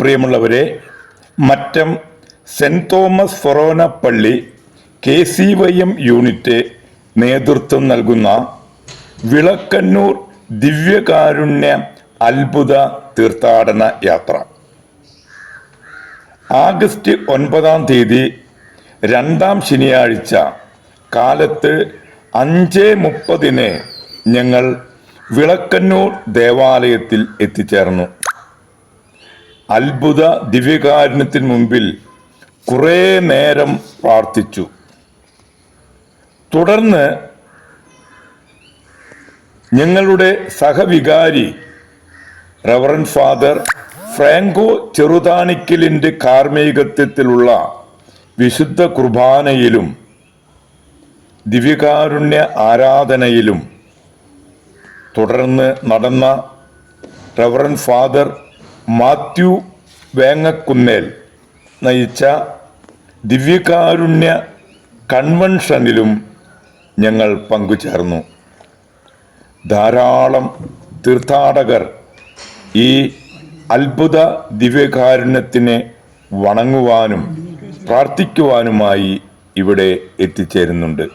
പ്രിയമുള്ളവരെ, Mattam cent Thomas ഫൊറോന പള്ളി KCYM unit നേതൃത്വം നൽകുന്ന വിളക്കന്നൂർ ദിവ്യകാരുണ്യ അത്ഭുത തീർത്ഥാടന യാത്ര ആഗസ്റ്റ് 9 രണ്ടാം ശനിയാഴ്ച കാലത്ത് 5:30 ഞങ്ങൾ വിളക്കന്നൂർ ദേവാലയത്തിൽ എത്തിച്ചേർന്നു. അത്ഭുത ദിവ്യകാരുണ്യത്തിന് മുമ്പിൽ കുറേ നേരം പ്രാർത്ഥിച്ചു. തുടർന്ന് ഞങ്ങളുടെ സഹവികാരി റവറൻ ഫാദർ ഫ്രാങ്കോ ചെറുതാണിക്കലിൻ്റെ കാർമ്മികത്വത്തിലുള്ള വിശുദ്ധ കുർബാനയിലും ദിവ്യകാരുണ്യ ആരാധനയിലും തുടർന്ന് നടന്ന റവറൻ ഫാദർ മാത്യു വേങ്ങക്കുന്നേൽ നയിച്ച ദിവ്യകാരുണ്യ കൺവെൻഷനിലും ഞങ്ങൾ പങ്കുചേർന്നു. ധാരാളം തീർത്ഥാടകർ ഈ അത്ഭുത ദിവ്യകാരുണ്യത്തിനെ വണങ്ങുവാനും പ്രാർത്ഥിക്കുവാനുമായി ഇവിടെ എത്തിച്ചേരുന്നുണ്ട്.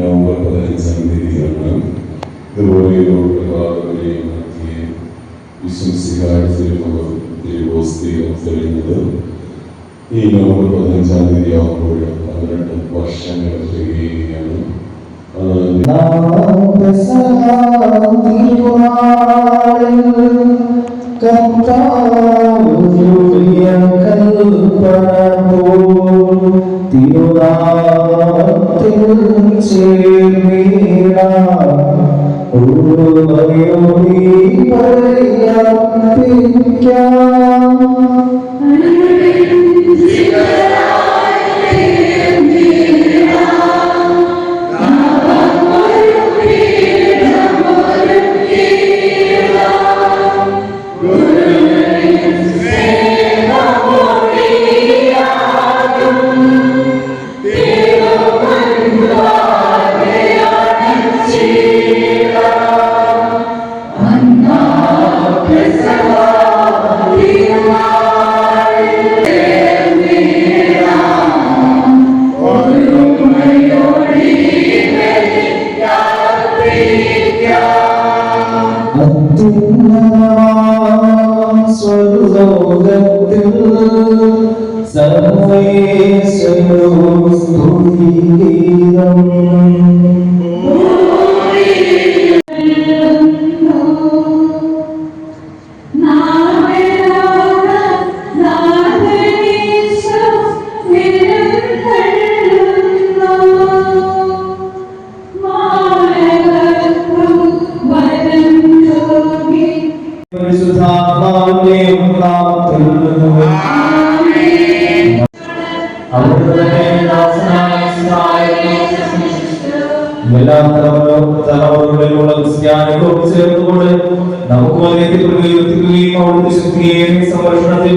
നവംബർ 15 ഈ നവംബർ 15 ആകുമ്പോൾ 12 വർഷങ്ങൾ തികയുകയാണ്. എല്ലാ തലമുറകളിലുള്ള ക്രിസ്ത്യാനികളോട് ചേർന്നുകൊണ്ട് നമുക്ക് സംരക്ഷണത്തിൽ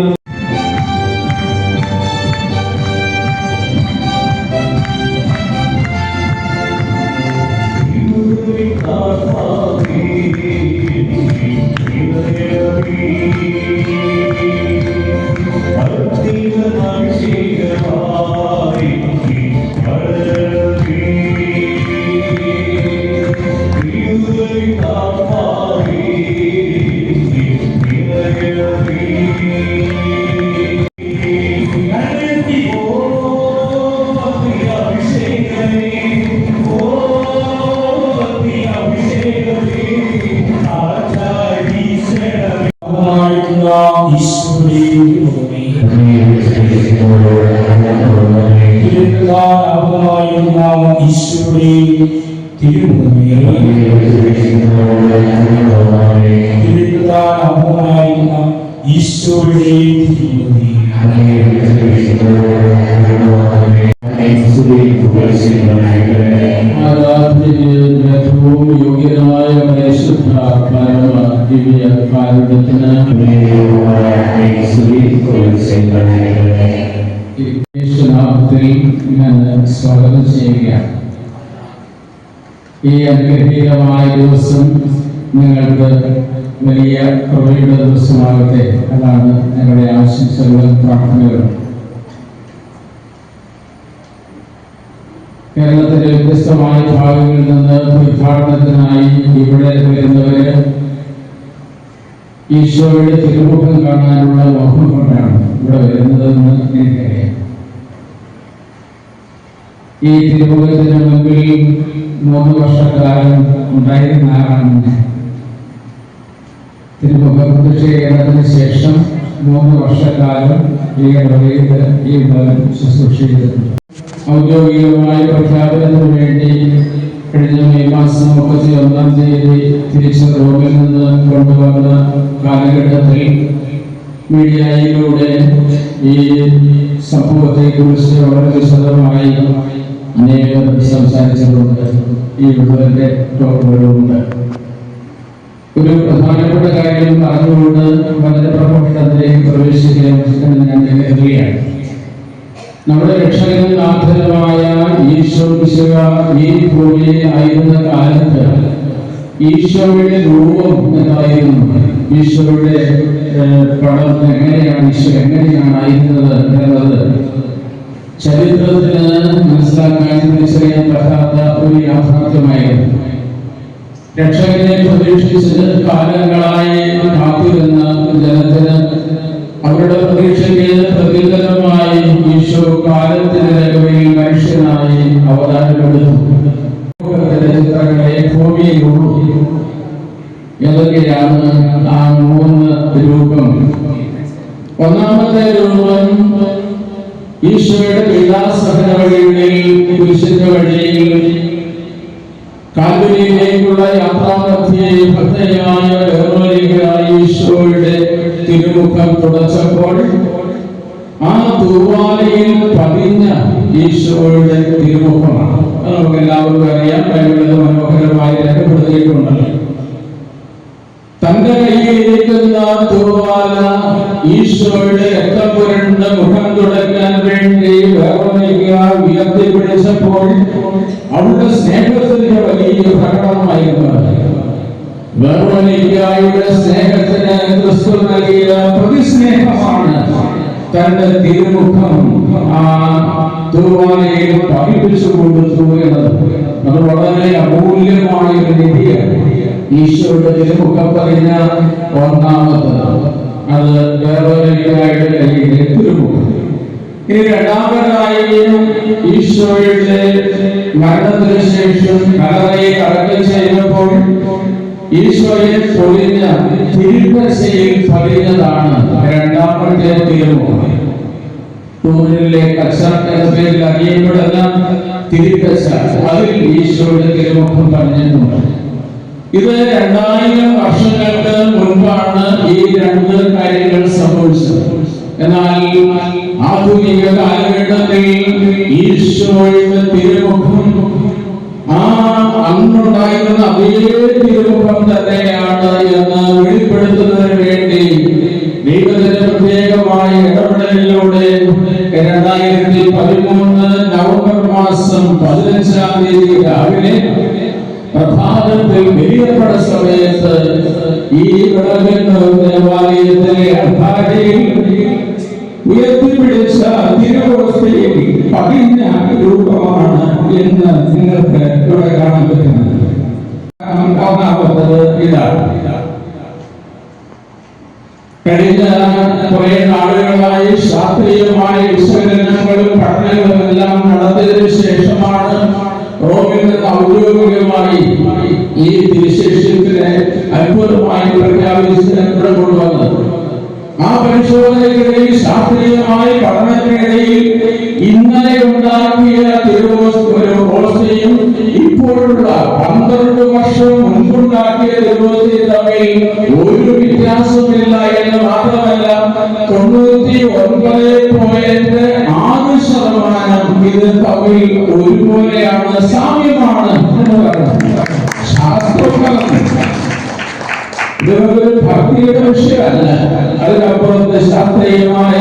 സ്വാഗതം ചെയ്യുകയാണ്. ഈ അനുഗ്രഹീതമായ ദിവസം നിങ്ങൾക്ക് വലിയ കൃപയുടെ ദിവസമാകട്ടെ. അതാണ് ഞങ്ങളുടെ ആശംസകളും പ്രാർത്ഥനകളും. കേരളത്തിലെ വ്യത്യസ്തമായ ഭാഗങ്ങളിൽ നിന്ന് തീർത്ഥാടനത്തിനായി ഇവിടെ വരുന്നവര് ഈശോയുടെ തിരുമുഖം കാണാനുള്ള മോഹം കൊണ്ടാണ് ഇവിടെ വരുന്നതെന്ന് എനിക്കറിയാം. ഈ തിരുമുഖത്തിന് മുമ്പിൽ 3 വർഷക്കാലം ഉണ്ടായിരുന്ന ആളാണ്. തിരുമുഖ പ്രതിഷ്ഠീകരണത്തിന് ശേഷം 3 വർഷക്കാലം ഈ ഭവൻ ശുശ്രൂഷ ചെയ്തിട്ടുണ്ട്. ഔദ്യോഗികമായ പ്രഖ്യാപനത്തിന് വേണ്ടി കഴിഞ്ഞ മെയ് മാസം 31-ാം തീയതി തിരിച്ച് റോമിൽ നിന്ന് കൊണ്ടുവന്ന കാലഘട്ടത്തിൽ മീഡിയയിലൂടെ ഈ സംഭവത്തെ കുറിച്ച് വളരെ വിശദമായി അനേകം സംസാരിച്ചിട്ടുണ്ട്. ഈ വിടുതലിന്റെ ടോക്കുകളുമുണ്ട്. ഒരു പ്രധാനപ്പെട്ട കാര്യം പറഞ്ഞുകൊണ്ട് വളരെ പ്രമുഖത്തിലേക്ക് പ്രവേശിക്കാൻ ഞാൻ കരുതുകയാണ്. നമ്മുടെ രക്ഷകനും നാഥനുമായ ഈശോ മിശിഹ ഈ ഭൂമിയിൽ ആയിരുന്ന കാലത്ത് ഈശോയുടെ രൂപം എന്തായിരുന്നു, ഈശോയുടെ പടം എങ്ങനെയാണ്, ഈശോ എങ്ങനെയാണ് ആയിരുന്നത് എന്നത് ചരിത്രത്തിന് മനസ്സിലാക്കാൻ തിരിച്ചറിയാൻ പറ്റാത്ത ഒരു യാഥാർത്ഥ്യമായിരുന്നു. രക്ഷകനെ പ്രതീക്ഷിച്ച് കാലങ്ങളായി കാത്തിരുന്ന ജനത്തിന് അവരുടെ പ്രതീക്ഷയ്ക്ക് പ്രതിഫലമായി ഈശോ കാലത്തിന് രേഖയിൽ മനുഷ്യനായി അവതാരമെടുത്തു. ചിത്രങ്ങളെ ഭൂമിയിലുള്ളൂ. ഏതൊക്കെയാണ് ആ 3 രൂപം? ഒന്നാമത്തെ രൂപം ഈശോയുടെ പീഡാസഹന വഴികളിൽ, കുരിശിന്റെ വഴിയിൽ കാൽവരിയിലേക്കുള്ള യാത്രാമധ്യേ ഭക്തയായ വേറൊരുവരായ ഈശോയുടെ തിരുമുഖം തുടച്ചപ്പോൾ ആ തൂവാലയിൽ പതിഞ്ഞ ഈശോയുടെ തിരുമുഖമാണ്. നമുക്ക് എല്ലാവർക്കും അറിയാം. ബൈബിളിൽ മനോഹരമായി രേഖപ്പെടുത്തിയിട്ടുണ്ടല്ലോ. തന്റെ കയ്യിലിരിക്കുന്ന തൂവാല ഈശോയുടെ രക്തം പുരണ്ട മുഖം തുടയ്ക്കാൻ വേണ്ടി ഉയർത്തിപ്പിടിച്ചപ്പോൾ അവളുടെ സ്നേഹത്തിന്റെ വലിയ പ്രകടനമായിരുന്നു. വെറോനിക്കയുടെ സ്നേഹത്തിന് ക്രിസ്തു നൽകിയ പ്രതിസ്നേഹമാണ് തന്റെ തിരുമുഖം ആ തൂവാലയിൽ പതിപ്പിച്ചു കൊടുത്തു എന്നത്. അത് വളരെ അമൂല്യമായ ഒരു നിധിയാണ്. ഈശോയുടെ തിരുമുഖം പറഞ്ഞ ഒന്നാമത്തത് അത് വെറോനിക്കയുടെ കയ്യിലെ തിരുമുഖം. ഇനി രണ്ടാമതായി ഈശോയുടെ മരണത്തിന് ശേഷം കല്ലറയിൽ അടക്കം ചെയ്തപ്പോൾ ഈശോയെ പൊളിഞ്ഞ തിരുപ്പശയിൽ പതിഞ്ഞതാണ് രണ്ടാമത്തെ തിരുമുഖം. ടൂറിലെ കച്ച എന്ന പേരിൽ അറിയപ്പെടുന്ന തിരുപ്പശ, അതിൽ ഈശോയുടെ തിരുമുഖം പറഞ്ഞിട്ടുണ്ട്. ഇത് 2000 വർഷങ്ങൾക്ക് മുൻപാണ് ഈ 2 കാര്യങ്ങൾ സംഭവിച്ചത്. എന്നാൽ ആധുനിക കാലഘട്ടത്തിൽ ഈശോയുടെ തിരുമുഖം അന്നുണ്ടായിരുന്ന അതേ തിരുമുഖം തന്നെയാണ് എന്ന് വെളിപ്പെടുത്തുന്നതിന് വേണ്ടി ദൈവത്തിന്റെ പ്രത്യേകമായ ഇടപെടലിലൂടെ 2013 നവംബർ മാസം 15-ാം തീയതി രാവിലെ പ്രഭാതത്തിൽ വെളിയപ്പെട്ട സമയത്ത് ഈ വിളവെന്ന ദേവാലയത്തിലെ അൾത്താരയിൽ ഉയർത്തിപ്പിടിച്ച തിരുവോസ്തിയിൽ പതിഞ്ഞ രൂപമാണ് എന്ന് നിങ്ങൾക്ക് ഇവിടെ കാണാൻ പറ്റുന്നത്. ഒന്നാമത്തത് ഇതാണ്. കഴിഞ്ഞ കുറെ നാളുകളായി ശാസ്ത്രീയമായ വിശകലനങ്ങളും പഠനങ്ങളും എല്ലാം നടത്തിയതിനു ശേഷമാണ് റോമിൽ നിന്ന് ഔദ്യോഗികമായി ഈ തിരുശേഷിപ്പിനെ അത്ഭുതമായി പ്രഖ്യാപിച്ച് ഇവിടെ കൊണ്ടുവന്നത്. ആ പരിശോധനയ്ക്കിടയിൽ ശാസ്ത്രീയമായ പഠനത്തിനിടയിൽ ഇന്നലെ ഉണ്ടാക്കിയ ഒരു ഓസ്തിയും ഇപ്പോഴുള്ള 12 വർഷം മുൻപുണ്ടാക്കിയ തിരുവോസ്തിയും തമ്മിൽ ഒരു വ്യത്യാസമില്ല എന്ന് മാത്രമല്ല 99.6% ഇത് തമ്മിൽ ഒരുപോലെയാണ്, സാമ്യമാണ് എന്ന് പറയുന്നത് ശാസ്ത്രം. ഇതൊരു ഭക്തിയുടെ വിഷയമല്ല, അതിനപ്പുറത്ത് ശാസ്ത്രീയമായ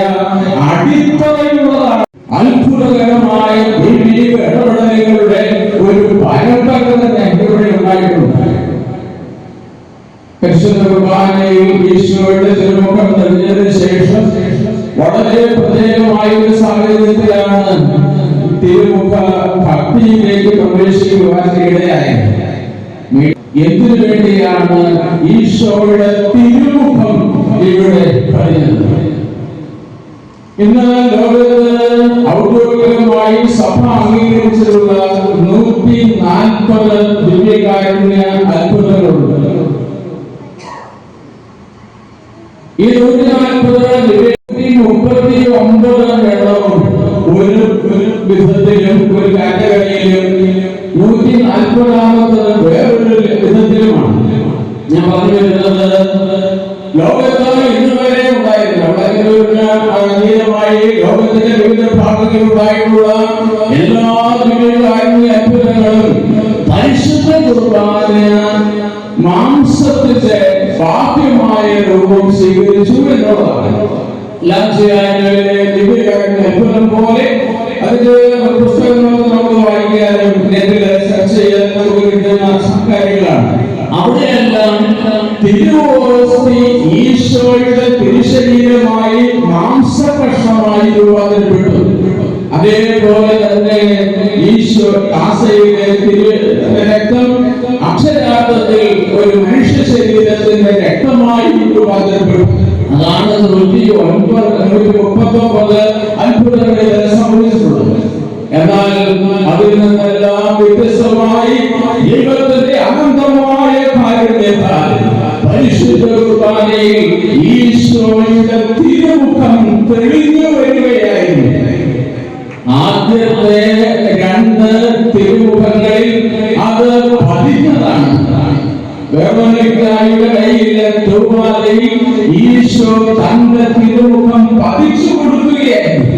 അടിത്തറയുള്ളതാണ്. അത്ഭുതകരമായ ദൈവിക ഇടപെടലുകളുടെ ഒരു പരമ്പര തന്നെ ഇവിടെ ഉണ്ടായിട്ടുണ്ട്. പരിശുദ്ധ കുർബാനയിൽ ഈശോയുടെ തിരുമുഖം തെളിഞ്ഞതിന് ശേഷം വളരെ പ്രത്യേകമായ ഒരു സാഹചര്യത്തിലാണ് തിരുമുഖ ഭക്തിയിലേക്ക് പ്രവേശിക്കുവാൻ ഇടയായത്. എന്തിനു വേണ്ടിയാണ് ഈശോയുടെ തിരുമുഖം ഇവിടെ പറയുന്നത്? ഇന്ന് ലോകത്ത് ഔദ്യോഗികമായി സഭ അംഗീകരിച്ചിട്ടുള്ള 140 ദിവ്യകാരുണ്യ അത്ഭുതങ്ങളുണ്ട്. ഈ 139 എണ്ണവും ഒരു വിധത്തിലും ഒരു കാറ്റഗറിയിലും 140ാമത് വേറൊരു വിധത്തിലുമാണ്. ഞാൻ പറഞ്ഞു വരുന്നത്, ലോകത്ത് ഇന്ന് വരെ ഉണ്ടായിരുന്നു അതീതമായി ലോകത്തിന്റെ വിവിധ ഭാഗങ്ങളിൽ ഉണ്ടായിട്ടുള്ള എല്ലാ ദിവ്യകാരുണ്യ അത്ഭുതങ്ങളും പരിശുദ്ധ കുർബാന മാംസത്തിന്റെ ബാഹ്യമായ രൂപം സ്വീകരിച്ചു എന്നുള്ളതാണ്. ദിവ്യകാരുണ്യ അത്ഭുതം പോലെ അതിന്റെ പുസ്തകങ്ങൾ നമുക്ക് വായിക്കാനും നെറ്റില് സെർച്ച് ചെയ്യാൻ നമുക്ക് കിട്ടുന്ന കാര്യങ്ങളാണ്. അവിടെയെല്ലാം തിരുവോസ്തി ഈശോയുടെ തിരുശരീരമായി മാംസകഷ്ണമായി രൂപാന്തരപ്പെട്ടു. അതേപോലെ തന്നെ ഈശോ കാസയിലെ രക്തം അക്ഷരാർത്ഥത്തിൽ ഒരു മനുഷ്യ ശരീരത്തിന്റെ രക്തമായി രൂപാന്തരപ്പെട്ടു. അതാണ് 139 അത്ഭുതങ്ങളിൽ സംഭവിച്ചിട്ടുള്ളത്. എന്നാൽ അതിൽ നിന്നെല്ലാം വ്യത്യസ്തമായി ദൈവത്തിന്റെ അനന്തമായ കാരുണ്യത്താൽ പരിശുദ്ധ കുർബാനയിൽ ഈശോയുടെ തിരുമുഖം തെളിഞ്ഞു വരികയായിരുന്നു. ആദ്യത്തെ 2 തിരുമുഖങ്ങളിൽ അത് പതിഞ്ഞതാണ്. വേറൊന്നിക്കായുടെ കയ്യിലെ തൂവാലയിൽ ഈശോ തന്റെ തിരുമുഖം പതിച്ചു കൊടുക്കുകയായിരുന്നു.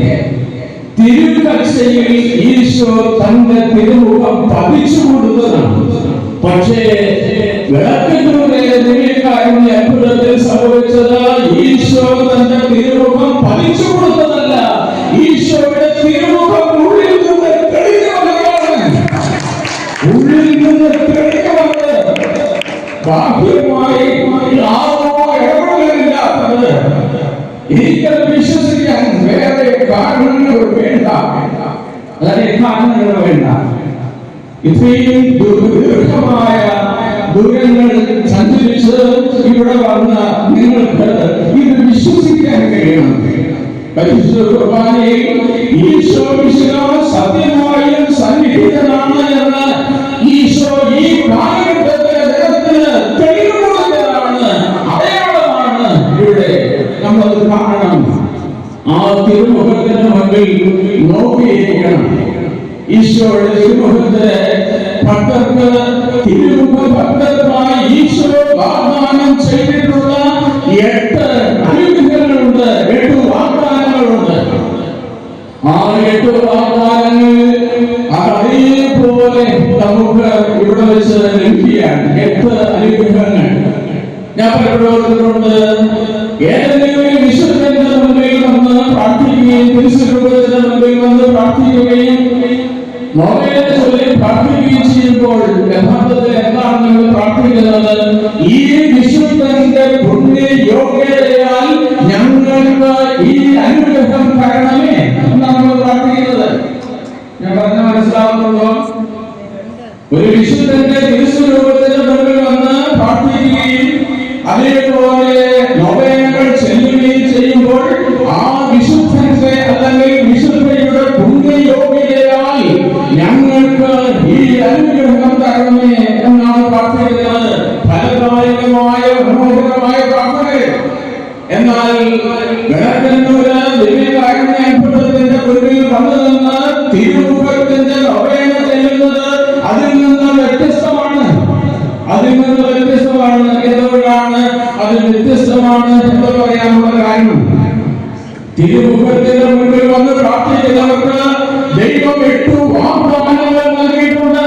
തിരുക്കച്ചയിൽ ഈശോ തന്റെ തിരുമുഖം പതിച്ചു കൊടുത്തതാണ്. പക്ഷേ വിളക്കിലൂടെ ദിവ്യകാരുണ്യ അത്ഭുതത്തിൽ സംഭവിച്ചത് ഈശോ തന്റെ തിരുമുഖം പതിച്ചു കൊടുത്തതല്ല, ഈശോയുടെ തിരുമുഖം ഉള്ളിൽ നിന്ന് തെളിഞ്ഞു വന്നതാണ്. ഉള്ളിൽ നിന്ന് തെളിഞ്ഞു വന്ന് ബാഹ്യമായി ഇടപെടലില്ലാത്തത് എനിക്കത് വിശ്വസിക്കാൻ വേറെ കാരണങ്ങൾ വേണ്ട. കാരണങ്ങൾ വേണ്ട. ഇത്രയും ദീർഘമായ ദൂരങ്ങൾ സഞ്ചരിച്ച് ഇവിടെ വന്ന നിങ്ങൾക്ക് ഇത് വിശ്വസിക്കാൻ കഴിയണം. പരിശുദ്ധ കുർബാനയിൽ ഈശോ സത്യമായും സന്നിഹിതനാണ് എന്ന് ഈശോ ഈ കാലഘട്ടത്തിലെ ജനത്തിന് തെളിവുകൊടുത്തതാണ്, അടയാളമാണ്. ഇവിടെ നമ്മളത് കാണണം. ആ തിരുമുഖത്തിന് മുമ്പിൽ നോക്കിയിരിക്കണം. ഈശോയുടെ തിരുമുഖത്തിന് ഭക്തർക്ക് തിരുമുഖ ഭക്തർക്കായി ഈശോ വാഗ്ദാനം ചെയ്തിട്ടുള്ള 8 അനുഗ്രഹങ്ങളുണ്ട്, 8 വാഗ്ദാനങ്ങളുണ്ട്. ആ 8 വാഗ്ദാനങ്ങൾ അതേപോലെ നമുക്ക് ഇവിടെ വെച്ച് ലഭിക്കുകയാണ്. 8 അനുഗ്രഹങ്ങൾ ഞാൻ പലപ്പോഴും ഏതെങ്കിലും വിശുദ്ധന്റെ മുമ്പിൽ വന്ന് പ്രാർത്ഥിക്കുകയും തിരുസ്വരൂപത്തിന്റെ മുമ്പിൽ വന്ന് പ്രാർത്ഥിക്കുകയും നോവേനെ ചൊല്ലി പ്രാർത്ഥിക്കുകയും ചെയ്യുമ്പോൾ യഥാർത്ഥത്തിൽ എന്താണ് നിങ്ങൾ പ്രാർത്ഥിക്കുന്നത്? ഈ വിശുദ്ധന്റെ പുണ്യ യോഗ്യതയാൽ ഞങ്ങൾക്ക് ഈ അനുഗ്രഹം തരണമേ എന്നാണ് നമ്മൾ പ്രാർത്ഥിക്കുന്നത്. ഞാൻ പറഞ്ഞ മനസ്സിലാവുന്നുണ്ടോ? ഒരു വിശുദ്ധന്റെ തിരുസ്വരൂപത്തിന്റെ മുമ്പിൽ വന്ന് പ്രാർത്ഥിക്കുകയും അതേപോലെ നൊവേനകൾ ചെല്ലുകയും ചെയ്യുമ്പോൾ ആ വിശുദ്ധന്റെ അല്ലെങ്കിൽ വിശുദ്ധയുടെ പുണ്യയോഗ്യതയാൽ ഞങ്ങൾക്ക് ഈ അനുഗ്രഹം തരണമേ എന്നാണ് പ്രാർത്ഥിക്കുന്നത്. ഫലദായകമായ മനോഹരമായ പ്രാർത്ഥനകൾ. എന്നാൽ കാരണം തിരുമുഖത്തിന്റെ മുൻപിൽ വന്ന് പ്രാർത്ഥിക്കുന്നവർക്ക് ദൈവം 8 വാഗ്ദാനങ്ങൾ നൽകിയിട്ടുണ്ട്.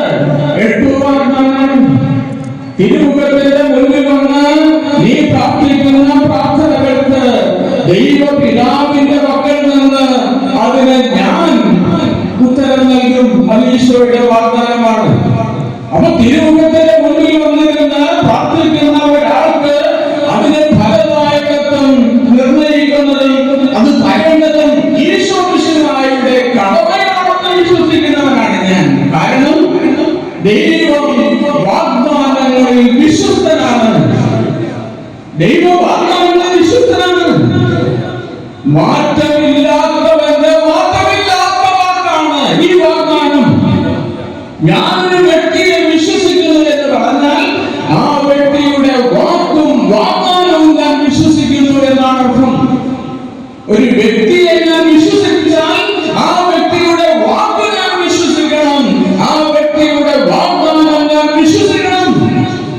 8 വാഗ്ദാനം. തിരുമുഖത്തിന്റെ മുൻപിൽ വന്ന് നീ പ്രാർത്ഥിക്കുന്ന പ്രാർത്ഥനകൾക്ക് ദൈവപിതാവിന്റെ പക്കൽ നിന്ന് അതിന് ഞാൻ ഉത്തരം നൽകും. അത് ഈശോയുടെ വാഗ്ദാനമാണ്. അപ്പൊ തിരുമുഖത്തിന്റെ മുൻപിൽ വന്നിരുന്ന് പ്രാർത്ഥിക്കുന്ന ഒരാൾക്ക് അതിന്റെ ഫലദായകത്വം നിർണയിക്കുന്നതും അത് തരേണ്ടതും ഈശോ മിശിഹായുടെ കടമയാണെന്ന് വിശ്വസിക്കുന്നവനാണ് ഞാൻ. കാരണം ദൈവം വാഗ്ദാനങ്ങളിൽ വിശ്വസ്തനാണ്. ദൈവ വാഗ്ദാനങ്ങളിൽ വിശ്വസ്തനാണ്. മാറ്റമില്ലാത്തവന്റെ മാറ്റമില്ലാത്ത വാക്കാണ് ഈ വാഗ്ദാനം. ഞാനൊരു വ്യക്തിയെ വിശ്വസിക്കുന്നു എന്ന് പറഞ്ഞാൽ ആ വ്യക്തിയുടെ വാക്കും വാഗ്ദാനവും ഞാൻ വിശ്വസിക്കുന്നു എന്നാണ് അർത്ഥം. ഒരു വ്യക്തിയെ ഞാൻ വിശ്വസിച്ചാൽ ആ വ്യക്തിയുടെ വാക്ക് ഞാൻ വിശ്വസിക്കണം, ആ വ്യക്തിയുടെ വാഗ്ദാനം ഞാൻ വിശ്വസിക്കണം.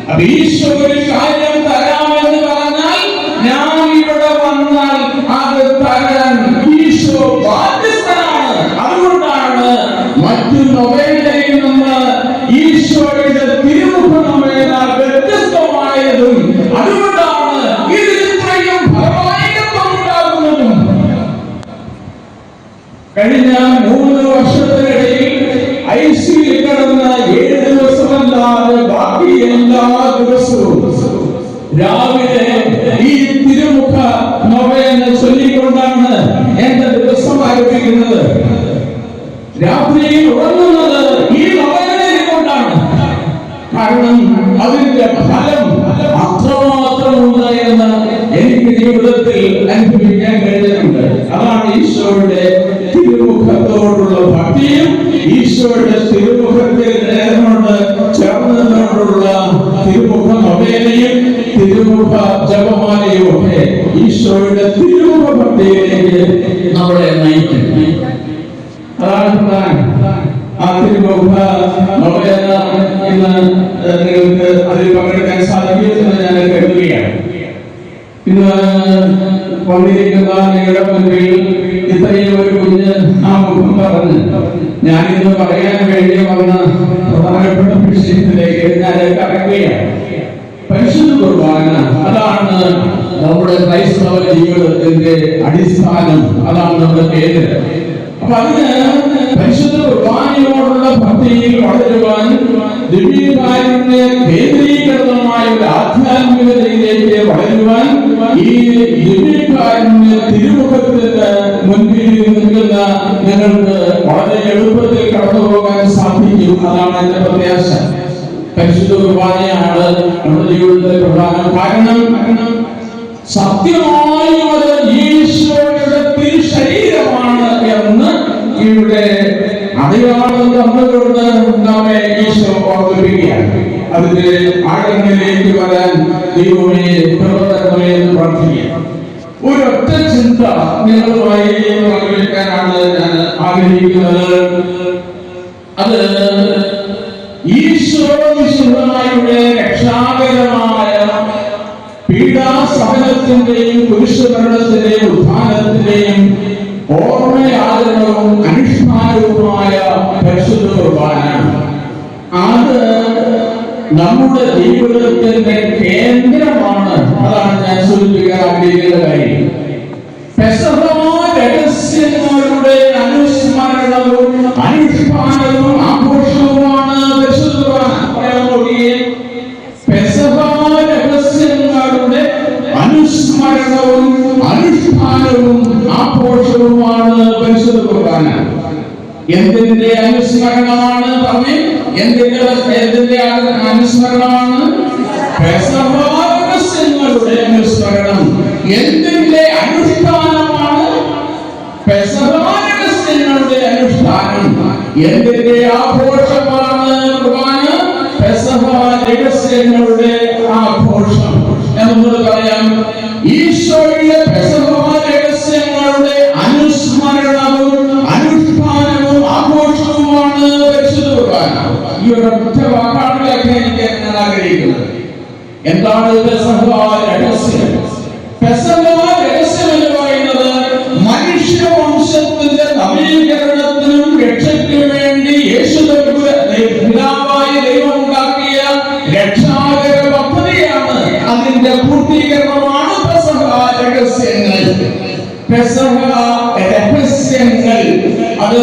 അപ്പൊ ഈശോ ഒരു കാര്യം തരാമെന്ന് പറഞ്ഞാൽ ഞാൻ ഇവിടെ വന്നാൽ അത് തരാൻ ഈശോ ബാധ്യസ്ഥനാണ്. അതുകൊണ്ടാണ് മറ്റു നൊവേനയിൽ നിന്ന് ഈശോയുടെ തിരുമുഖ നൊവേന വ്യത്യസ്തമായതും അതുകൊണ്ടാണ് ഇതിൽ ഇത്രയും ഫലദായകത്വം ഉണ്ടാകുന്നതും. കഴിഞ്ഞ 3 വർഷത്തിനിടയിൽ ഐസിയിൽ കിടന്ന 7 ദിവസമല്ലാതെ ബാക്കി എല്ലാ ദിവസവും രാവിലെ ഈ തിരുമുഖ നൊവേന ചൊല്ലിക്കൊണ്ടാണ് എന്റെ ദിവസം ആരംഭിക്കുന്നത്. രാത്രിയിൽ ഉറങ്ങുന്നത് ഈ നൊവേനയെ കൊണ്ടാണ്. കാരണം അതിന്റെ ഫലം അത്രമാത്രമുണ്ട് എന്ന് എനിക്ക് ജീവിതത്തിൽ അനുഭവിക്കാൻ കഴിഞ്ഞിട്ടുണ്ട്. അതാണ് ഈശോയുടെ തിരുമുഖത്തോടുള്ള ഭക്തിയും ഈശോയുടെ തിരുമുഖത്തിൽ ചേർന്നതിനോടുള്ള തിരുമുഖ നൊവേനയും തിരുമുഖ ജപമാലയും ഒക്കെ ഈശോയുടെ തിരുമുഖ ഭക്തിയിലേക്ക് നമ്മളെ നയിക്കും. അതാണ് പ്രധാനം. ആ തിരുമുഖ നൊവേന ഇന്ന് നിങ്ങൾക്ക് അതിൽ പങ്കെടുക്കാൻ സാധിക്കുമെന്ന് ഞാൻ കരുതുകയാണ്. ഇന്ന് വന്നിരിക്കുന്ന നിങ്ങളുടെ മുൻപിൽ ഇത്രയും ഒരു കുഞ്ഞ് ആ മുഖം പറഞ്ഞ് ഞാൻ ഇന്ന് പറയാൻ വേണ്ടി വന്ന പ്രധാനപ്പെട്ട വിഷയത്തിലേക്ക് ഞാൻ കടക്കുകയാണ്. പരിശുദ്ധ കുർബാന അതാണ് നമ്മുടെ ക്രൈസ്തവ ജീവിതത്തിന്റെ അടിസ്ഥാനം, അതാണ് നമ്മുടെ കേന്ദ്രം. അപ്പൊ അതിന് പരിശുദ്ധ കുർബാനയോടുള്ള ഭക്തിയിൽ വളരുവാൻ ദിവ്യകാരുണ്യ കേന്ദ്രീകൃതമായ ഒരു ആധ്യാത്മികതയിലേക്ക് വളരുവാൻ ഈ ദിവ്യകാരുണ്യ തിരുമുഖത്തിന് മുൻപിൽ നിൽക്കുന്ന നിങ്ങൾക്ക് വളരെ എളുപ്പത്തിൽ കടന്നു പോകാൻ സാധിക്കും. അതാണ് എന്റെ പ്രത്യാശ. പരിശുദ്ധ കുർബാനയാണ് നമ്മുടെ ജീവിതത്തിലെ പ്രധാന കാരണം. സത്യമായും അത് ഈശോയുടെ തിരുശരീരമാണ് എന്ന് ഇവിടെ അടയാളം തന്നുകൊണ്ട് നമ്മെ ഈശോ ഓർമ്മിപ്പിക്കുകയാണ്. അതിന്റെ ആഴങ്ങളിലേക്ക് വരാൻ ദൈവമേ പ്രവർത്തനമേ എന്ന് പ്രാർത്ഥിക്കുക. ഒരൊറ്റ ചിന്ത നിങ്ങളുമായി പങ്കുവെക്കാനാണ് ഞാൻ ആഗ്രഹിക്കുന്നത്. അത് ഈശോ മിശിഹായുടെ രക്ഷാകരമായ പീഡാസഹനത്തിന്റെയും കുരിശുമരണത്തിന്റെയും ഉത്ഥാനത്തിന്റെയും ഓർമ്മയാചരണവും അനുഷ്ഠാനവുമായ പരിശുദ്ധ കുർബാന അത് നമ്മുടെ ജീവിതത്തിന്റെ കേന്ദ്രമാണ്. അതാണ് ഞാൻ സൂചിപ്പിക്കാൻ ആഗ്രഹിക്കുന്ന കാര്യം. പെസഹ രഹസ്യങ്ങളുടെ അനുസ്മരണവും അനുഷ്ഠാനവും ആഘോഷവുമാണ് പരിശുദ്ധ കുർബാന. പറയാൻ നോക്കിയേ, പെസഹ രഹസ്യങ്ങളുടെ അനുസ്മരണവും അനുഷ്ഠാനവും ആഘോഷവുമാണ് പരിശുദ്ധ കുർബാന. എന്തിന്റെ അനുസ്മരണമാണ് പറഞ്ഞേ? എന്തിന്റെ അനുസ്മരണമാണ്? പെസഹ രഹസ്യങ്ങളുടെ അനുസ്മരണം. എന്തിന്റെ അനുഷ്ഠാനമാണ്? പെസഹ രഹസ്യങ്ങളുടെ അനുഷ്ഠാനം. എന്തിന്റെ ആഘോഷമാണ് കുർബാന? പെസഹ രഹസ്യങ്ങളുടെ ആഘോഷം. എന്നോട് പറയാം, ഈശോയുടെ പെസഹ രഹസ്യങ്ങളുടെ അനുസ്മരണവും അനുഷ്ഠാനവും ആഘോഷവുമാണ് പരിശുദ്ധ കുർബാന. ഈ ഒരൊറ്റ വാക്കാണ് വ്യാഖ്യാനിക്കാൻ ഞാൻ ആഗ്രഹിക്കുന്നത്. എന്താണ് പെസഹ രഹസ്യം? പെസഹ രഹസ്യം എന്ന് പെസഹ രഹസ്യങ്ങൾ. അത്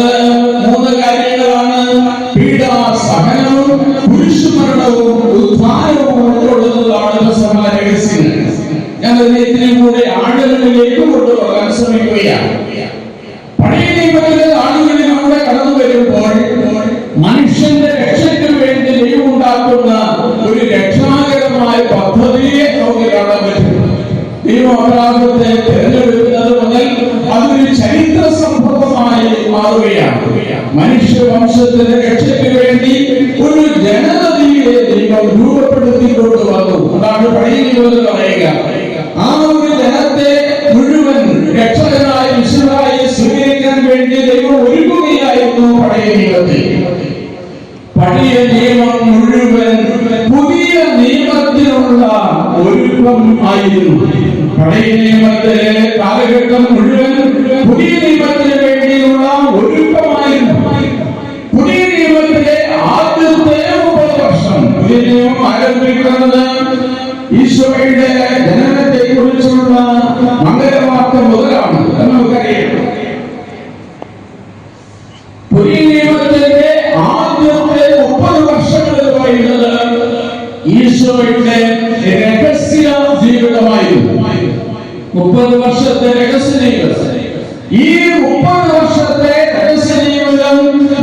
3 കാര്യങ്ങളാണ്: പീഡാസഹനവും കുരിശുമരണവും ഉത്ഥാനവും ഉൾക്കൊള്ളുന്നതാണ് പെസഹ രഹസ്യങ്ങൾ. ഞങ്ങൾ ഇതിനും കൂടെ ആളുകളിലേക്ക് കൊണ്ടുപോകാൻ ശ്രമിക്കുകയാണ്. പഴയ നിയമത്തിലെ ആളുകളിലൂടെ കടന്നു വരുമ്പോൾ മനുഷ്യന്റെ രക്ഷയ്ക്ക് വേണ്ടി ദൈവം ഉണ്ടാക്കുന്ന ഒരു രക്ഷാകരമായ പദ്ധതിയെ നമുക്ക് കാണാൻ പറ്റും. ദൈവം അബ്രാഹത്തെ തിരഞ്ഞെടുക്കുന്നത് മുതൽ അതൊരു ചരിത്ര സംഭവമായി മാറുകയാണ്. മനുഷ്യവംശത്തിന്റെ രക്ഷയ്ക്ക് വേണ്ടി ഒരു ജനതയെ ദൈവം രൂപപ്പെടുത്തിക്കൊണ്ട് വന്നു. അതാണ് പഴയ നിയമത്തിൽ പറയുക. ആ ഒരു ജനത്തെ മുഴുവൻ രക്ഷകനായി വിശുദ്ധരായി സ്വീകരിക്കാൻ വേണ്ടി ദൈവം ഒരുങ്ങുകയായിരുന്നു പഴയ നിയമത്തിൽ. പഴയ നിയമം മുഴുവൻ പുതിയ നിയമത്തിനുള്ള ഒരുക്കം ആയിരുന്നു. പഴയ നിയമത്തിലെ കാലഘട്ടം മുഴുവൻ പുതിയ നിയമത്തിന് വേണ്ടിയുള്ള ഒരുക്കമായിരുന്നു. പുതിയ നിയമത്തിലെ ആദ്യത്തെ 30 വർഷം പുതിയ നിയമം ആരംഭിക്കുന്നത് ഈശോയുടെ ജനനത്തെ കുറിച്ചുള്ള മംഗളവാർത്ത മുതലാണ്. നമുക്കറിയാം. പുതിയ നിയമത്തിന്റെ ആദ്യത്തെ 30 വർഷങ്ങൾ എന്ന് പറയുന്നത് ഈശോയുടെ രഹസ്യ ജീവിതമായിരുന്നു. 30 വർഷത്തെ രഹസ്യ ജീവിതം. ഈ 30 വർഷത്തെ രഹസ്യ ജീവിതം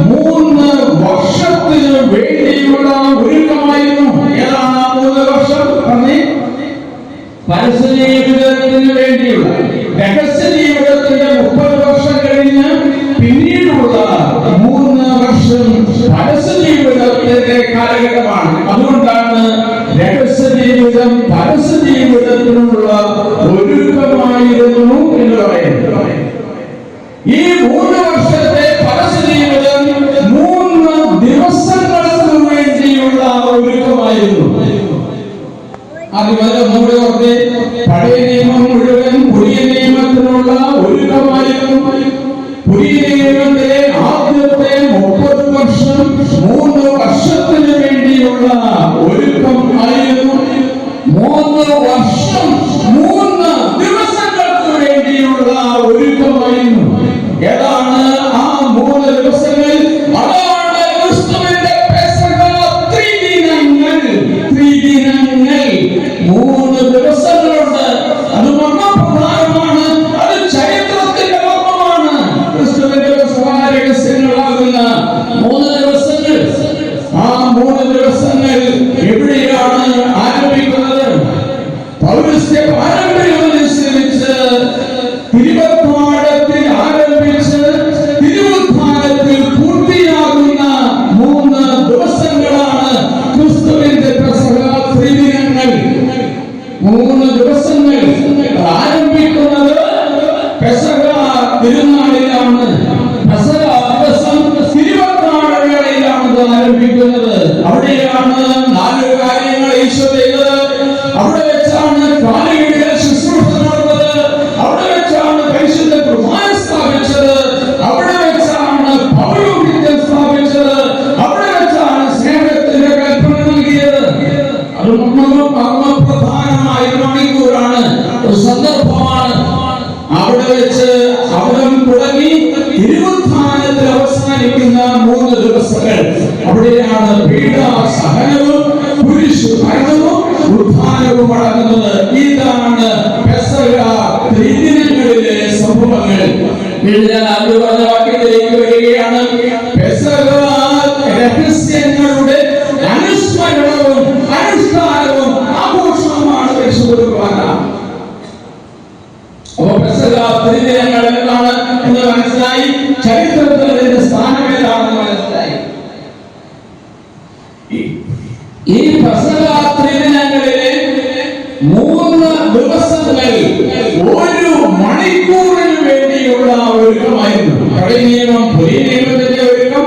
3 വർഷത്തിന് വേണ്ടിയുള്ള ഒരുക്കമായിരുന്നു. ഏതാണ് 3 വർഷം? പരസ്യ ജീവിതത്തിന് വേണ്ടിയുള്ള രഹസ്യ ജീവിതത്തിന്റെ 30 വർഷം കഴിഞ്ഞ് പിന്നീടുള്ള 3 വർഷം പരസ്യ ജീവിതത്തിന്റെ കാലഘട്ടമാണ്. അതുകൊണ്ടാണ് രഹസ്യ ജീവിതം പരസ്യ ജീവിതത്തിനുള്ള ഒരുക്കമായിരുന്നു എന്ന് പറയുന്നത്. ഈ 3 വർഷത്തെ പരസ്യ ജീവിതം 3 ദിവസങ്ങൾക്ക് വേണ്ടിയുള്ള ഒരുക്കമായിരുന്നു. പഴയ നിയമം മുഴുവൻ പുതിയ നിയമത്തിനുള്ള ഒരുക്കമായിരുന്നു. പുതിയ നിയമത്തിലെ ആദ്യത്തെ 30 വർഷം 3 വർഷത്തിന് വേണ്ടിയുള്ള ഒരുക്കം ആയിരുന്നു. 3 വർഷം 3 ദിവസങ്ങൾക്ക് വേണ്ടിയുള്ള ഒരുക്കമായിരുന്നു. ഏതാണ് ആ 3 ദിവസങ്ങൾ? അതാണ് ക്രിസ്തുവിന്റെ പെസഹ ത്രിദിനങ്ങൾ. 3 ദിവസങ്ങളുണ്ട്. അത് മഹാപ്രധാനമാണ്. അത് ചരിത്രത്തിന്റെ മർമ്മമാണ്. ക്രിസ്തുവിന്റെ പെസഹ രഹസ്യങ്ങളാകുന്ന 3 ദിവസങ്ങൾ. ആ 3 ദിവസങ്ങൾ എവിടെയാണ് ആരംഭിക്കുന്നത്? പൗരസ്ത്യ പാരമ്പര്യമനുസരിച്ച് തിരുവത്താഴത്തിൽ ആരംഭിച്ച് തിരുവുത്ഥാനത്തിൽ പൂർത്തിയാകുന്ന 3 ദിവസങ്ങളാണ് ക്രിസ്തുവിന്റെ പെസഹ ത്രിദിനങ്ങൾ. 3 ദിവസങ്ങൾ ആരംഭിക്കുന്നത് പെസഹ തിരുനാളിലാണ്. പെസഹ ദിവസം തിരുവത്താഴവേളയിലാണ് ആരംഭിക്കുന്നത്. അവിടെയാണ് 4 കാര്യങ്ങൾ ഈശോ ചെയ്തത്. അവിടെ വെച്ചാണ് കാലിയുടെ ശുശ്രൂഷ നടന്നത്. അവിടെ വെച്ചാണ് പരിശുദ്ധ കുർബാന സ്ഥാപിച്ചത്. അവിടെ വെച്ചാണ് പൗരോഹിത്യം സ്ഥാപിച്ചത്. അവിടെ വെച്ചാണ് സ്നേഹത്തിന്റെ കൽപ്പന നൽകിയത്. അത് പ്രധാനമായ മണിക്കൂറാണ്, ഒരു സന്ദർഭമാണ്. അവിടെ വെച്ച് അവിടെ തുടങ്ങി തിരുവുത്ഥാനത്തിൽ അവസാനിക്കുന്ന 3 ദിവസങ്ങൾ. അവിടെയാണ് പീഡാസഹനവും കുരിശുമരണവും ഉത്ഥാനവും അടങ്ങുന്നത്. ഇതാണ് പെസഹ ത്രിദിനങ്ങളിലെ സംഭവങ്ങൾ. ഞാൻ ആദ്യം പറഞ്ഞ വാക്യത്തിലേക്ക് വരികയാണ്. പെസഹ രഹസ്യങ്ങളുടെ അനുസ്മരണവും അനുഷ്ഠാനവും ആഘോഷവുമാണ് പരിശുദ്ധ കുർബാന. അപ്പോൾ പെസഹ ത്രിദിനങ്ങൾ എന്താണ് എന്ന് മനസ്സിലായി. ചരിത്രത്തിൽ അതിന്റെ സ്ഥാനം ഏതാണെന്ന് മനസ്സിലായി. ഈ പെസഹ ത്രിദിനങ്ങളിലെ 3 ദിവസങ്ങൾ 1 മണിക്കൂറിന് വേണ്ടിയുള്ള ഒരുക്കമായിരുന്നു. പഴയ നിയമം പുതിയ നിയമത്തിന്റെ ഒരുക്കം.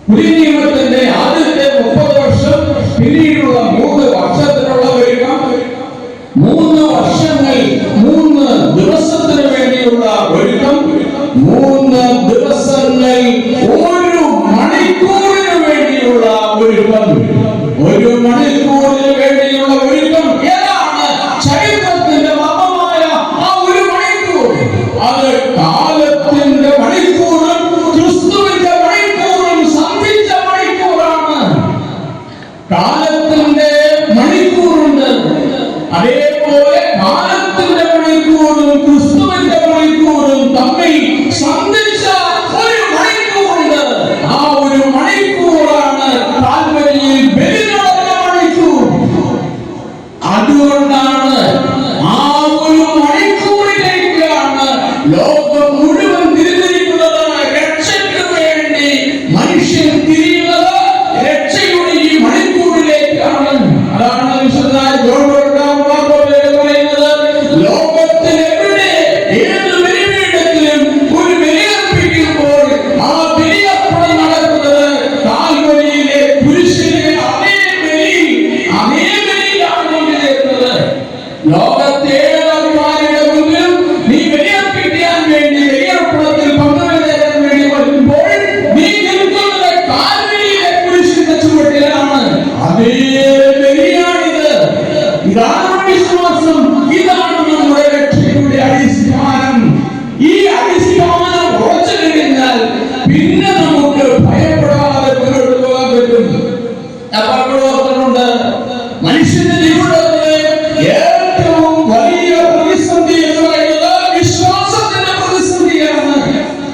പുതിയ നിയമത്തിന്റെ ആദ്യത്തെ 30 വർഷം പിന്നീടുള്ള 3 വർഷത്തിനുള്ള ഒരുക്കം. 3 വർഷങ്ങൾ 3 ദിവസത്തിന് വേണ്ടിയുള്ള ഒരുക്കം. 3 ദിവസങ്ങൾ 1 മണിക്കൂറിന് വേണ്ടിയുള്ള ഒരുക്കം. 1 മണിക്കൂറിന് വേണ്ടിയുള്ള ഒരുക്കം. ഏതാണ് ചരിത്രത്തിന്റെ മർമ്മമായ അത് കാലത്തിന്റെ മണിക്കൂറും ക്രിസ്തുവിന്റെ മണിക്കൂറും സന്ധിച്ച മണിക്കൂറാണ്. കാലത്തിന്റെ മണിക്കൂറുണ്ട്, അതേപോലെ കാലത്തിന്റെ മണിക്കൂറും ക്രിസ്തുവിന്റെ മണിക്കൂറും തമ്മിൽ സന്ധിച്ച ഒരു മണിക്കൂറുണ്ട്. ആ ഒരു മണിക്കൂറാണ് കാൽവരിയിൽ ബലി നടന്ന മണിക്കൂർ. അതുകൊണ്ടാണ് ആ ഒരു മണിക്കൂറിലേക്കാണ് ലോകം മുഴുവൻ തിരിഞ്ഞിരിക്കുന്നത്. രക്ഷയ്ക്ക് വേണ്ടി മനുഷ്യൻ തിരിയുന്നത് രക്ഷയുടെ ഈ മണിക്കൂറിലേക്കാണ്. അതാണ് വിശുദ്ധനായ ജോൺ പറയുന്നത്, ലോകത്തിലെവിടെ ഏത് ബലിപീഠത്തിലും ഒരു ബലിയർപ്പിക്കുമ്പോൾ ആ ബലിയർപ്പണം നടക്കുന്നത് കാൽവരിയിലെ കുരിശിലെ അതേ ബലിയാണ് ചെയ്യുന്നത്. ലോകത്തേടെ മുമ്പിലും നീ ബലിയർപ്പിക്കാൻ വേണ്ടി ബലിയർപ്പണത്തിൽ പങ്കുചേരാൻ വേണ്ടി വരുമ്പോൾ നീ നിൽക്കുന്നത് കാൽവരിയിലെ കുരിശിന്റെ ചുവട്ടിലാണ്. അതേ ബലിയാണിത്. ഇതാണ് വിശ്വാസം, ഇതാണ് നമ്മുടെ രക്ഷയുടെ അടിസ്ഥാനം. ഈ അടിസ്ഥാനം ഉറച്ചു കഴിഞ്ഞാൽ പിന്നെ നമുക്ക് ഭയപ്പെടാതെ മുന്നോട്ട് പോകാൻ പറ്റും. മനുഷ്യന്റെ ജീവിതത്തിലെ ഏറ്റവും വലിയ പ്രതിസന്ധി എന്ന് പറയുന്നത് വിശ്വാസത്തിന്റെ പ്രതിസന്ധിയാണ്.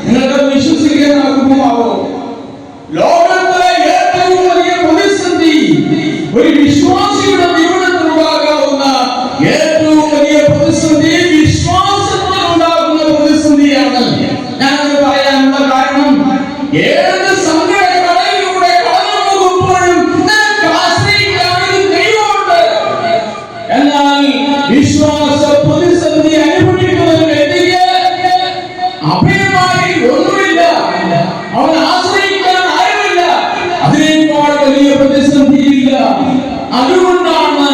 നിങ്ങൾക്ക് വിശ്വസിക്കാനാകുമോ? ലോകത്തിലെ ഏറ്റവും വലിയ പ്രതിസന്ധി, ഒരു വിശ്വാസിയുടെ ജീവിതത്തിൽ ഉണ്ടാകാവുന്ന ഏറ്റവും വലിയ പ്രതിസന്ധി വിശ്വാസത്തിൽ ഉണ്ടാകുന്ന പ്രതിസന്ധിയാണ്. ഞാനത് പറയാനുള്ള കാരണം, ഏത് സങ്കടങ്ങളിലൂടെ കടന്നു പോകുമ്പോഴും നിനക്ക് ആശ്രയിക്കാൻ ദൈവമുണ്ട്. എന്നാൽ വിശ്വാസ പ്രതിസന്ധി അനുഭവിക്കുന്ന ഒരു വ്യക്തിക്ക് അഭയമായി ഒന്നുമില്ല, അവൻ ആശ്രയിക്കാൻ ആരുമില്ല, അതിനേക്കാൾ വലിയ പ്രതിസന്ധിയില്ല. അതുകൊണ്ടാണ്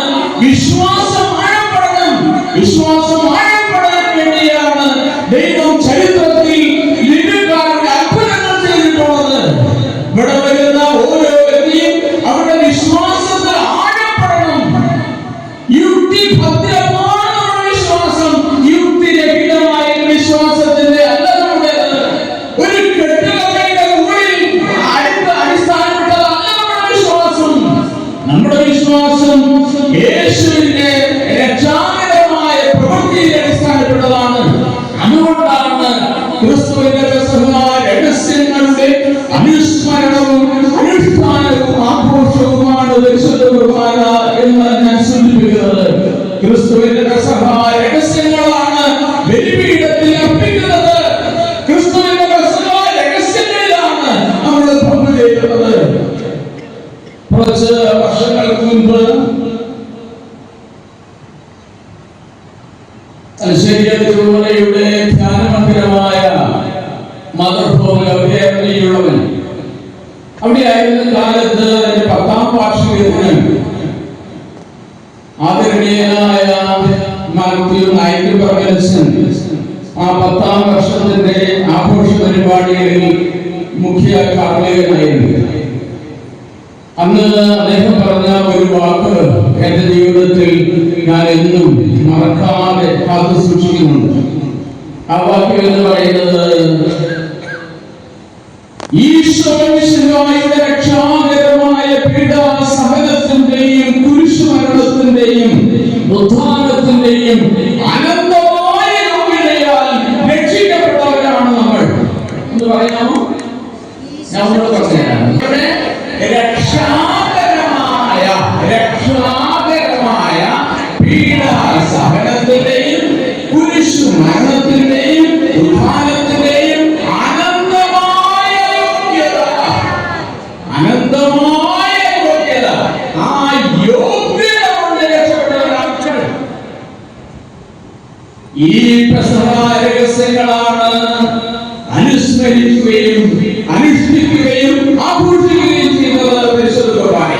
വിശ്വാസം ആഴപ്പെടണം. വിശ്വാസം ആഴപ്പെടാൻ വേണ്ടിയാണ് ദൈവം ചരിത്രത്തിൽ ലിപിക്കാരുടെ അത്ഭുതങ്ങൾ ചെയ്തിട്ടുള്ളത്. ഇവിടെ വരുന്ന ഓരോ വ്യക്തിയും അവരുടെ വിശ്വാസത്തിൽ ആഴപ്പെടണം. യുക്തിഭദ്രമായ വിശ്വാസം, യുക്തിരഹിതമായ വിശ്വാസത്തിന്റെ അല്ല നമ്മുടേത്. ഒരു കെട്ടുകഥയുടെ മുകളിൽ അടിസ്ഥാനപ്പെട്ടതല്ല നമ്മുടെ വിശ്വാസം. നമ്മുടെ വിശ്വാസം യേശുവിന്റെ രക്ഷാകരമായ പ്രവൃത്തിയിൽ അടിസ്ഥാനപ്പെട്ടതാണ്. അതുകൊണ്ടാണ് ക്രിസ്തുവിന്റെ രഹസ്യങ്ങളുടെ അനുസ്മരണവും അനുഷ്ഠാനവും ആഘോഷവുമാണ് പരിശുദ്ധ കുർബാന എന്ന് ഞാൻ സൂചിപ്പിക്കുന്നത്. ക്രിസ്തുവിന്റെ രഹസ്യങ്ങളാണ് ബലിപീഠത്തിൽ അർപ്പിക്കുന്നത്. ക്രിസ്തുവിന്റെ രഹസ്യങ്ങളിലാണ് നമ്മൾ പങ്കുചേരുന്നത്. കുറച്ച് വർഷങ്ങൾക്ക് മുൻപ് തലശ്ശേരിയുടെ ധ്യാനമന്ദിരമായ മദർഭൂമി അവിടെയുള്ളവൻ അവിടെയായിരുന്ന കാലത്ത് എന്റെ 10ാം വാർഷികത്തിന് ആദരണീയനായ മാത്യു നായിക് പരമേശ്വരൻ ആ 10ാം വർഷത്തിന്റെ ആഘോഷ പരിപാടികളിൽ മുഖ്യ കാർമ്മികനായിരുന്നു. അന്ന് അദ്ദേഹം പറഞ്ഞ ഒരു വാക്ക് എന്റെ ജീവിതത്തിൽ ഞാൻ എന്നും മറക്കാതെ കാത്തു സൂക്ഷിക്കുന്നുണ്ട്. ആ വാക്ക് എന്ന് പറയുന്നത്, ഈശോയുടെ രക്ഷാകരമായ പീഡാസഹനത്തിന്റെയും കുരിശുമരണത്തിന്റെയും ഉദ്ധാനത്തിന്റെയും അനന്തമായ യോഗ്യതയാൽ രക്ഷിക്കപ്പെട്ടവരാണ് നമ്മൾ എന്ന് പറയാമോ? നമ്മൾ പറഞ്ഞുതരാം. രക്ഷാകരമായ പീഡാസഹനത്തിന്റെയും കുരിശുമരണത്തിന്റെയും ഉദ്ധാനത്തിന്റെയും അനന്തമായ യോഗ്യത. ആ യോഗ്യത കൊണ്ട് രക്ഷപ്പെട്ടവരാണ്. ഈ പെസഹ രഹസ്യങ്ങളാണ് അനുസ്മരിക്കുകയും അനുഷ്ഠിക്കുകയും ആഘോഷിക്കുകയും ചെയ്യുന്നത് പരിശുദ്ധ കുർബാന.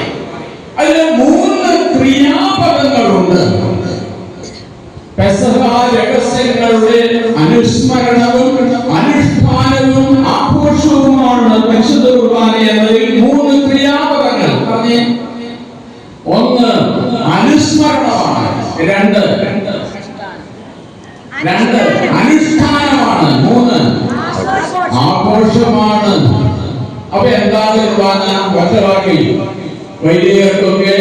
അതിന് 3 ക്രിയാപദങ്ങളുണ്ട്. പെസഹ രഹസ്യങ്ങളുടെ അനുസ്മരണവും അനുഷ്ഠാനവും ആഘോഷവുമാണ് പരിശുദ്ധ കുർബാന എന്നതിൽ 3 ക്രിയാപദങ്ങൾ. പറഞ്ഞേ. 1 അനുസ്മരണമാണ്, 2 അനുഷ്ഠാനമാണ്. ആഘോഷമാണ്. അപ്പൊ എന്താണ് കുർബാന? ഒറ്റവാക്കിൽ വൈദികർക്കൊക്കെ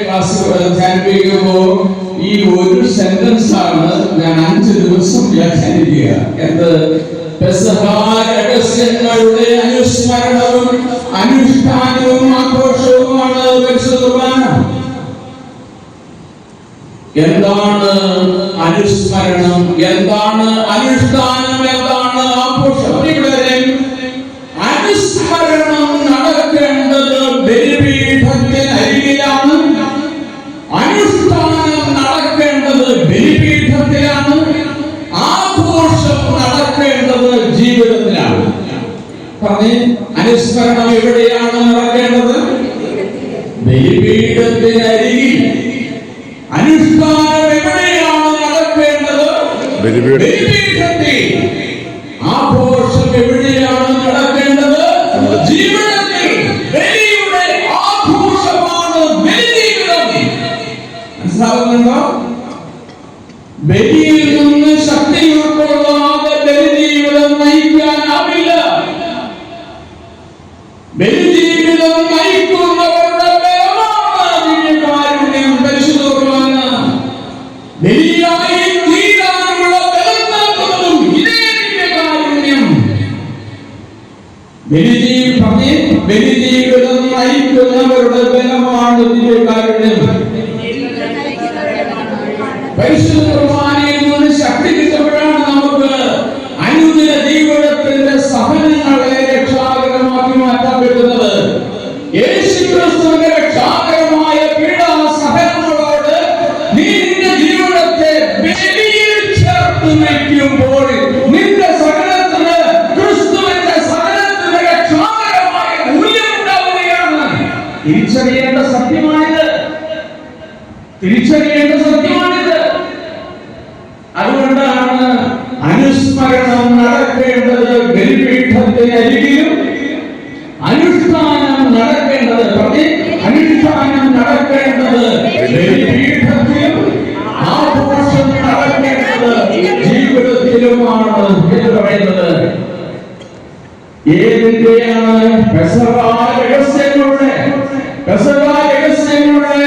ക്ലാസ് വ്യാഖ്യാനിപ്പിക്കുമ്പോൾ ഈ ഒരു സെന്റൻസ് ആണ് ഞാൻ 5 ദിവസം വ്യാഖ്യാനിക്കുക. എന്ത്? പെസഹ രഹസ്യങ്ങളുടെ അനുസ്മരണവും അനുഷ്ഠാനവും ആഘോഷവുമാണ് പരിശുദ്ധ കുർബാന. എന്താണ് അനുസ്മരണം? എന്താണ് അനുഷ്ഠാനം? എന്താണ് ആഘോഷം? ഇവിടെ അനുസ്മരണം നടക്കേണ്ടത് ബലിപീഠത്തിനരികിലാണ്. അനുഷ്ഠാനം നടക്കേണ്ടത് ബലിപീഠത്തിലാണ്. ആഘോഷം നടക്കേണ്ടത് ജീവിതത്തിലാണ്. പറഞ്ഞേ, അനുസ്മരണം എവിടെയാണ് നടക്കേണ്ടത്? ബലിപീഠത്തിനരികിൽ. അനുഷ്ഠാനം എവിടെയാണ് നടക്കേണ്ടത്? ബലിപീഠത്തിൽ. ആഘോഷം എവിടെയാണ് നടക്കേണ്ടത്? ജീവിതത്തിൽ. ബലിയുടെ ആഘോഷമാണ് ബലിജീവിതം. മനസ്സിലാവുന്നുണ്ടോ? ബലിയിൽ നിന്ന് ശക്തി ഉൾക്കൊള്ളാതെ ബലിജീവിതം നയിക്കാനാവില്ല. ബലിജീവിതം നയിക്കുന്നവരുടെ ബലിയായി തീരാനുള്ള ബലം നൽകുന്നതും ഇതേ ദിവ്യകാരുണ്യം. ബലിജീവിതം നയിക്കുന്നവരുടെ ബലമാണ് ദിവ്യകാരുണ്യം. പരിശുദ്ധ കുർബാനയിൽ നിന്ന് ശക്തി കിട്ടുമ്പോഴാണ് നമുക്ക് അനുദിന ജീവിതത്തിന്റെ സഹനങ്ങളെ രക്ഷാകരമാക്കി മാറ്റാൻ പറ്റുന്നത്. യേശുക്രിസ്തുവിന്റെ രക്ഷാകരമായ പീഡാസഹനങ്ങളോട് നീ നിന്റെ ജീവിതത്തെ ബലിയിൽ ചേർത്ത് വയ്ക്കുമ്പോൾ നിന്റെ സഹനത്തിന്, ക്രിസ്തുവിന്റെ സഹനത്തിന് രക്ഷാകരമായ മൂല്യം ഉണ്ടാവുകയാണ്. തിരിച്ചറിയേണ്ട സത്യമാണിത്. അതുകൊണ്ടാണ് അനുസ്മരണം നടക്കേണ്ടത് ബലിപീഠത്തിനരികിലും അനുഷ്ഠാനം നടക്കേണ്ടത് ബലിപീഠത്തിലും ആഘോഷം നടക്കേണ്ടത് ജീവിതത്തിലുമാണ് എന്ന് പറയുന്നത്. ഏതിന്റെയാണ്? പെസഹ രഹസ്യങ്ങളുടെ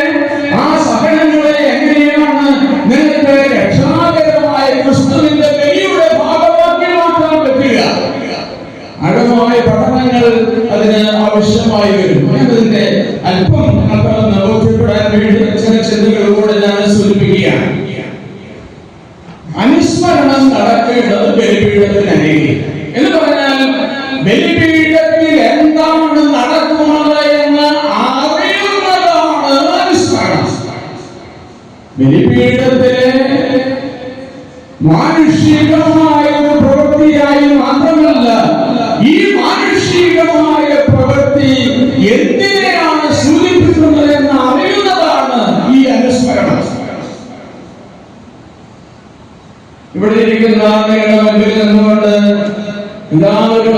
ആ സഹനങ്ങളെ എങ്ങനെയാണ് നിനക്ക് രക്ഷാകരമായ ക്രിസ്തുവിന്റെ ബലിയുടെ ഭാഗമാക്കി മാറ്റാൻ പറ്റുക? ആഴമായ പഠനങ്ങൾ അതിന് ആവശ്യമായി വരും. അതിന്റെ അല്പം ബോധ്യപ്പെടാൻ വേണ്ടി ചില ചിന്തകളോട് ഞാൻ സൂചിപ്പിക്കുകയാണ്. അനുസ്മരണം നടക്കേണ്ടത് ബലിപീഠത്തിനരികിൽ എന്ന് പറഞ്ഞാൽ ബലിപീഠത്തിൽ എന്താണ് നടക്കുന്നത് എന്ന് അറിയുന്നതാണ് അനുസ്മരണം. ബലിപീഠത്തിലെ മാനുഷികമായ പ്രവൃത്തിയായി മാത്രമല്ല, ഈ മാനുഷികമായ പ്രവൃത്തി എന്തിനെയാണ് സൂചിപ്പിക്കുന്നത് എന്ന് അറിയുന്നതാണ് ഈ അനുസ്മരണം. ഇവിടെ ഇരിക്കുന്ന ആളുകളുടെ മുൻപിൽ നിന്നുകൊണ്ട് എല്ലാവരും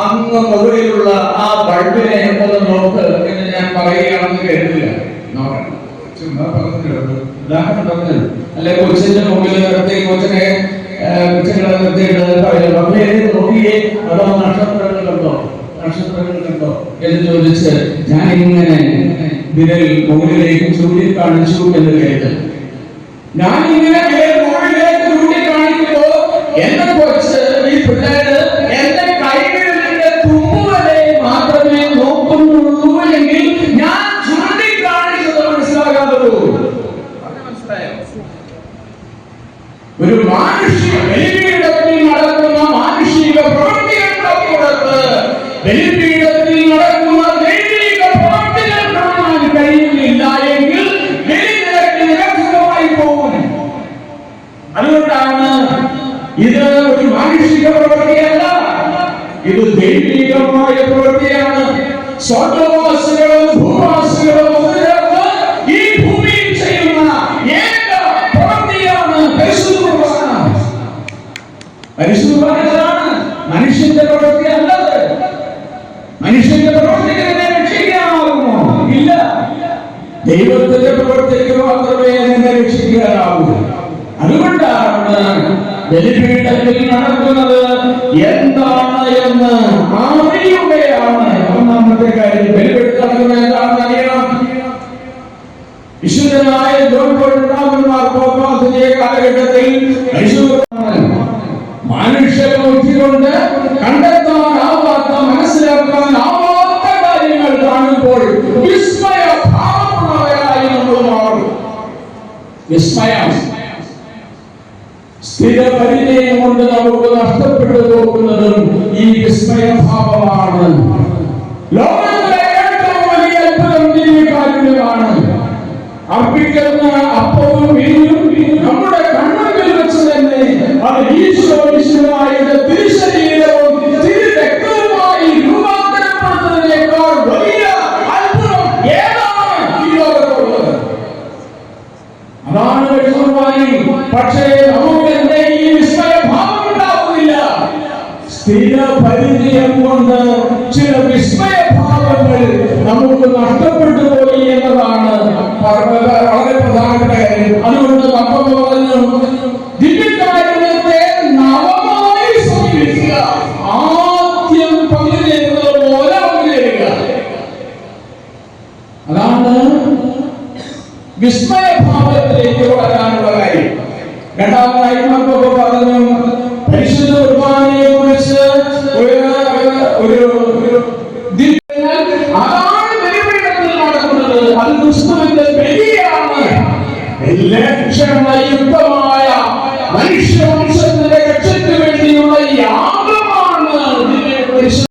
അങ്ങ് മുകളിലുള്ള ആ ബൾബിനെ ഒന്ന് നോക്ക് എന്ന് ഞാൻ പറയുകയാണെന്ന് കരുതില്ല. ഉദാഹരണം പറഞ്ഞു, അല്ലെ കൊച്ചിന്റെ മുമ്പിൽ നിർത്തി കൊച്ചിനെ നിർത്തിയിട്ട് പറയും, നോക്കിയേ അതോ നക്ഷത്രങ്ങൾ കണ്ടോ എന്ന് ചോദിച്ച് ഞാൻ ഇങ്ങനെ വിരൽ മുകളിലേക്ക് ചൂണ്ടിക്കാണിച്ചു എന്ന് കരുത്. ഞാൻ ഇങ്ങനെ വിരൽ മുകളിലേക്ക് ചൂണ്ടിക്കാണിക്കുമ്പോ എന്നെ കൊച്ച്, ഈ പിള്ളേര് എന്റെ കൈവിരലിന്റെ തുമ്പുവരെ മാത്രമേ നോക്കുന്നുള്ളൂ എങ്കിൽ ഞാൻ ചൂണ്ടിക്കാണിച്ചത് മനസ്സിലാകാതുള്ളൂ. ഒരു മാനുഷിക ബലിപീഠത്തിൽ നടക്കുന്ന മാനുഷിക പ്രവൃത്തികൾക്കപ്പുറത്ത് ബലിപീഠത്തിൽ നടക്കുന്ന ദൈവിക പ്രവൃത്തികൾ കാണാൻ കഴിയുന്നില്ല എങ്കിൽ ബലി നിനക്ക് നിരർത്ഥകമായി പോകും. അതുകൊണ്ടാണ് ഇത് ഒരു മാനുഷിക പ്രവൃത്തിയല്ല, ഇത് ദൈവികമായ പ്രവൃത്തിയാണ്. സ്വർഗ്ഗവാസികളും ഭൂവാസികളും ഈ ഭൂമിയിൽ ചെയ്യുന്ന ഏക പ്രവൃത്തിയാണ് പരിശുദ്ധ കുർബാന. പരിശുദ്ധ കുർബാനയാണ് മനുഷ്യന്റെ പ്രവൃത്തി അല്ലത്. മനുഷ്യന്റെ പ്രവൃത്തിക്ക് നിന്നെ രക്ഷിക്കാനാകുമോ? ഇല്ല. ദൈവത്തിന്റെ പ്രവൃത്തിക്ക് മാത്രമേ നിന്നെ രക്ഷിക്കാനാവൂ. അതുകൊണ്ടാണ് ബലിപീഠത്തിൽ നടക്കുന്നത് എന്താണ് മനുഷ്യരുടെ ബുദ്ധി കൊണ്ട് കണ്ടെത്താനാവാത്ത, മനസ്സിലാക്കാനാവാത്ത കാര്യങ്ങൾ കാണുമ്പോൾ വിസ്മയഭാവമുള്ളവരായി നമ്മൾ മാറും. വിസ്മയം സ്ഥിരപരിചയം കൊണ്ട് നമുക്ക് നഷ്ടപ്പെട്ടു പോകുന്നതും ഈ വിസ്മയഭാവമാണ്. ലോകത്തിലെ ഏറ്റവും വലിയ അത്ഭുതം ദിവ്യകാരുണ്യമാണ്. അർപ്പിക്കുന്ന അപ്പവും വീഞ്ഞും നമ്മുടെ കണ്ണുകളിൽ വെച്ച് തന്നെ അത് ഈശോയുടെ തിരുശരീരവും തിരുരക്തവുമായി രൂപാന്തരപ്പെടുന്നതിനേക്കാൾ വലിയ അത്ഭുതം ഏതാണ് ഈ ലോകത്തുള്ളത്? അതാണ് വ്യക്തമായി. പക്ഷേ നമുക്ക് എന്റെ ഈ വിസ്മയഭാവം ഉണ്ടാവുന്നില്ല. സ്ഥിര പരിചയം കൊണ്ട് ചില വിസ്മയഭാവങ്ങൾ നമുക്ക് നഷ്ടപ്പെട്ടു പോയി എന്നതാണ് വളരെ പ്രധാനപ്പെട്ട കാര്യം. അതുകൊണ്ട് നമ്മൾ പറഞ്ഞു, ദിവ്യകാരുണ്യത്തെ നവമായി സമീപിക്കുക. ആദ്യം പങ്കുചേരുന്നത് പോലെ പങ്കുചേരുക. അതാണ് വിസ്മയഭാവത്തിലേക്ക് വളരാനുള്ള കാര്യം. രണ്ടാമതായി നമുക്ക് പറഞ്ഞു, പരിശുദ്ധ കുർബാനയെ കുറിച്ച് അതാണ് ബലിപീഠത്തിൽ നടക്കുന്നത്. അത് ക്രിസ്തുവിന്റെ ബലിയാണ്. ലക്ഷണയുക്തമായ